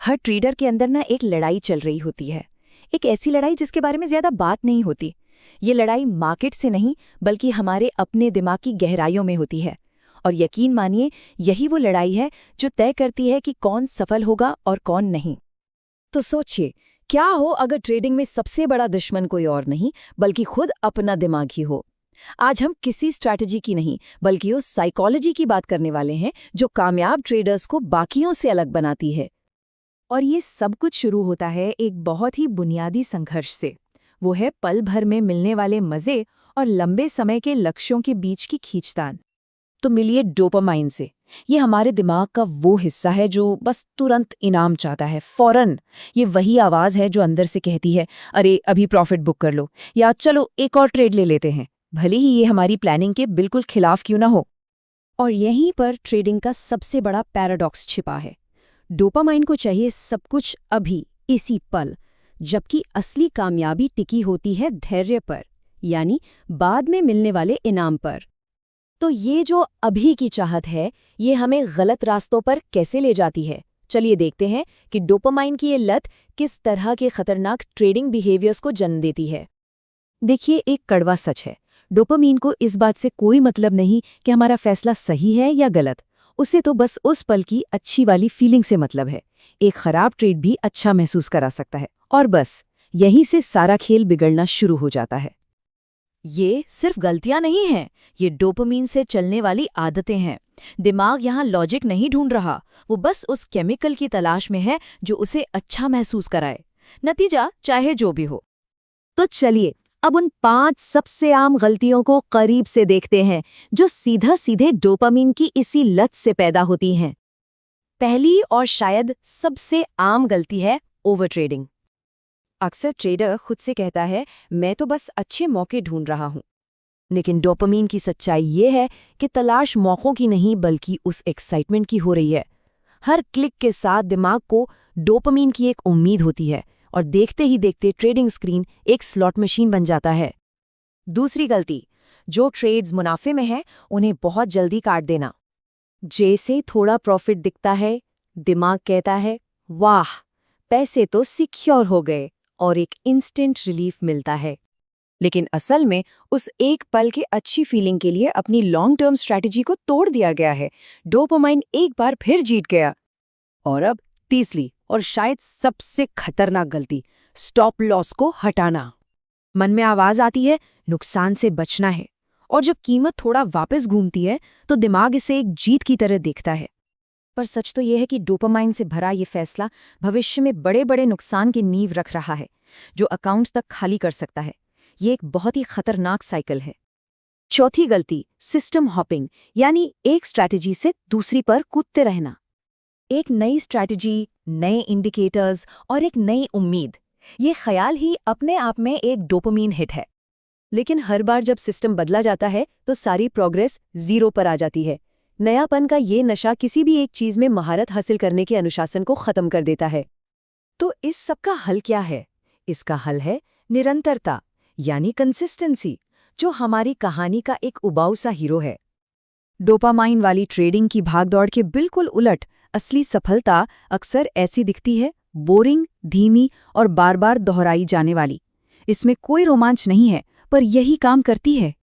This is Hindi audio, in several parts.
हर ट्रेडर के अंदर ना एक लड़ाई चल रही होती है। एक ऐसी लड़ाई जिसके बारे में ज्यादा बात नहीं होती। ये लड़ाई मार्केट से नहीं बल्कि हमारे अपने दिमाग की गहराइयों में होती है। और यकीन मानिए, यही वो लड़ाई है जो तय करती है कि कौन सफल होगा और कौन नहीं। तो सोचिए, क्या हो अगर ट्रेडिंग में सबसे बड़ा दुश्मन कोई और नहीं बल्कि खुद अपना दिमाग ही हो। आज हम किसी स्ट्रैटेजी की नहीं बल्कि उस साइकोलॉजी की बात करने वाले हैं जो कामयाब ट्रेडर्स को बाकियों से अलग बनाती है। और ये सब कुछ शुरू होता है एक बहुत ही बुनियादी संघर्ष से। वो है पल भर में मिलने वाले मजे और लंबे समय के लक्ष्यों के बीच की खींचतान। तो मिलिए डोपामाइन से। ये हमारे दिमाग का वो हिस्सा है जो बस तुरंत इनाम चाहता है, फौरन। ये वही आवाज़ है जो अंदर से कहती है, अरे अभी प्रॉफिट बुक कर लो, या चलो एक और ट्रेड ले लेते हैं, भले ही ये हमारी प्लानिंग के बिल्कुल खिलाफ क्यों ना हो। और यहीं पर ट्रेडिंग का सबसे बड़ा पैराडॉक्स छिपा है। डोपामाइन को चाहिए सब कुछ अभी, इसी पल, जबकि असली कामयाबी टिकी होती है धैर्य पर, यानी बाद में मिलने वाले इनाम पर। तो ये जो अभी की चाहत है, ये हमें गलत रास्तों पर कैसे ले जाती है। चलिए देखते हैं कि डोपामाइन की ये लत किस तरह के खतरनाक ट्रेडिंग बिहेवियर्स को जन्म देती है। देखिए, एक कड़वा सच है, डोपामाइन को इस बात से कोई मतलब नहीं कि हमारा फैसला सही है या गलत। उसे तो बस उस पल की अच्छी वाली फीलिंग से मतलब है। एक खराब ट्रेड भी अच्छा महसूस करा सकता है, और बस यहीं से सारा खेल बिगड़ना शुरू हो जाता है। ये सिर्फ गलतियां नहीं हैं, ये डोपामाइन से चलने वाली आदतें हैं। दिमाग यहाँ लॉजिक नहीं ढूंढ रहा, वो बस उस केमिकल की तलाश में है जो उसे अच्छा महसूस कराए, नतीजा चाहे जो भी हो। तो चलिए अब उन 5 सबसे आम गलतियों को करीब से देखते हैं जो सीधे डोपामाइन की इसी लत से पैदा होती हैं। पहली और शायद सबसे आम गलती है ओवर ट्रेडिंग। अक्सर ट्रेडर खुद से कहता है, मैं तो बस अच्छे मौके ढूंढ रहा हूं। लेकिन डोपामाइन की सच्चाई ये है कि तलाश मौकों की नहीं बल्कि उस एक्साइटमेंट की हो रही है। हर क्लिक के साथ दिमाग को डोपामाइन की एक उम्मीद होती है, और देखते ही देखते ट्रेडिंग स्क्रीन एक स्लॉट मशीन बन जाता है। दूसरी गलती, जो ट्रेड्स मुनाफे में हैं उन्हें बहुत जल्दी काट देना। जैसे थोड़ा प्रॉफिट दिखता है, दिमाग कहता है, वाह, पैसे तो सिक्योर हो गए, और एक इंस्टेंट रिलीफ मिलता है। लेकिन असल में उस एक पल की अच्छी फीलिंग के लिए अपनी लॉन्ग टर्म स्ट्रैटेजी को तोड़ दिया गया है। डोपामाइन एक बार फिर जीत गया। और अब तीसरी और शायद सबसे खतरनाक गलती, स्टॉप लॉस को हटाना। मन में आवाज आती है, नुकसान से बचना है, और जब कीमत थोड़ा वापस घूमती है तो दिमाग इसे एक जीत की तरह देखता है। पर सच तो यह है कि डोपामाइन से भरा ये फैसला भविष्य में बड़े बड़े नुकसान की नींव रख रहा है, जो अकाउंट तक खाली कर सकता है। ये एक बहुत ही खतरनाक साइकिल है। चौथी गलती, सिस्टम हॉपिंग, यानी एक स्ट्रैटेजी से दूसरी पर कूदते रहना। एक नई स्ट्रैटेजी, नए इंडिकेटर्स और एक नई उम्मीद, ये ख्याल ही अपने आप में एक डोपामाइन हिट है। लेकिन हर बार जब सिस्टम बदला जाता है तो सारी प्रोग्रेस जीरो पर आ जाती है। नयापन का ये नशा किसी भी एक चीज में महारत हासिल करने के अनुशासन को खत्म कर देता है। तो इस सब का हल क्या है? इसका हल है निरंतरता, यानी कंसिस्टेंसी, जो हमारी कहानी का एक उबाऊ सा हीरो है। डोपामाइन वाली ट्रेडिंग की भागदौड़ के बिल्कुल उलट असली सफलता अक्सर ऐसी दिखती है, बोरिंग, धीमी और बार बार दोहराई जाने वाली। इसमें कोई रोमांच नहीं है, पर यही काम करती है।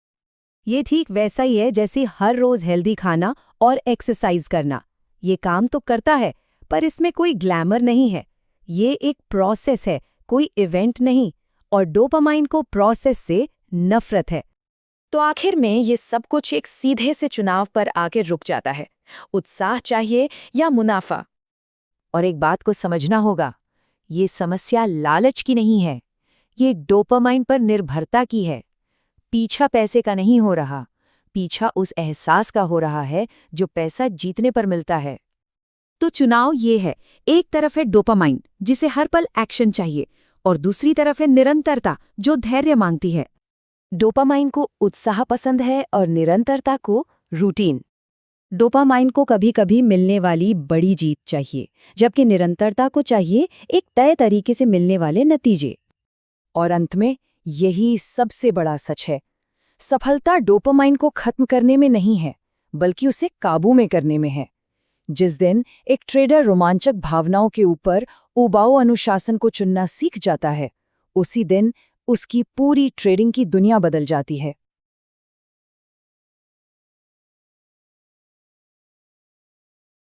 ये ठीक वैसा ही है जैसे हर रोज हेल्दी खाना और एक्सरसाइज करना। ये काम तो करता है, पर इसमें कोई ग्लैमर नहीं है। ये एक प्रोसेस है, कोई इवेंट नहीं। और डोपामाइन को प्रोसेस से नफरत है। तो आखिर में ये सब कुछ एक सीधे से चुनाव पर आके रुक जाता है, उत्साह चाहिए या मुनाफा। और एक बात को समझना होगा, ये समस्या लालच की नहीं है, ये डोपामाइन पर निर्भरता की है। पीछा पैसे का नहीं हो रहा, पीछा उस एहसास का हो रहा है जो पैसा जीतने पर मिलता है। तो चुनाव ये है, एक तरफ है डोपामाइन जिसे हर पल एक्शन चाहिए, और दूसरी तरफ है निरंतरता जो धैर्य मांगती है। डोपामाइन को उत्साह पसंद है और निरंतरता को रूटीन। डोपामाइन को कभी कभी मिलने वाली बड़ी जीत चाहिए, जबकि निरंतरता को चाहिए एक तय तरीके से मिलने वाले नतीजे। और अंत में यही सबसे बड़ा सच है, सफलता डोपामाइन को खत्म करने में नहीं है, बल्कि उसे काबू में करने में है। जिस दिन एक ट्रेडर रोमांचक भावनाओं के ऊपर उबाऊ अनुशासन को चुनना सीख जाता है, उसी दिन उसकी पूरी ट्रेडिंग की दुनिया बदल जाती है।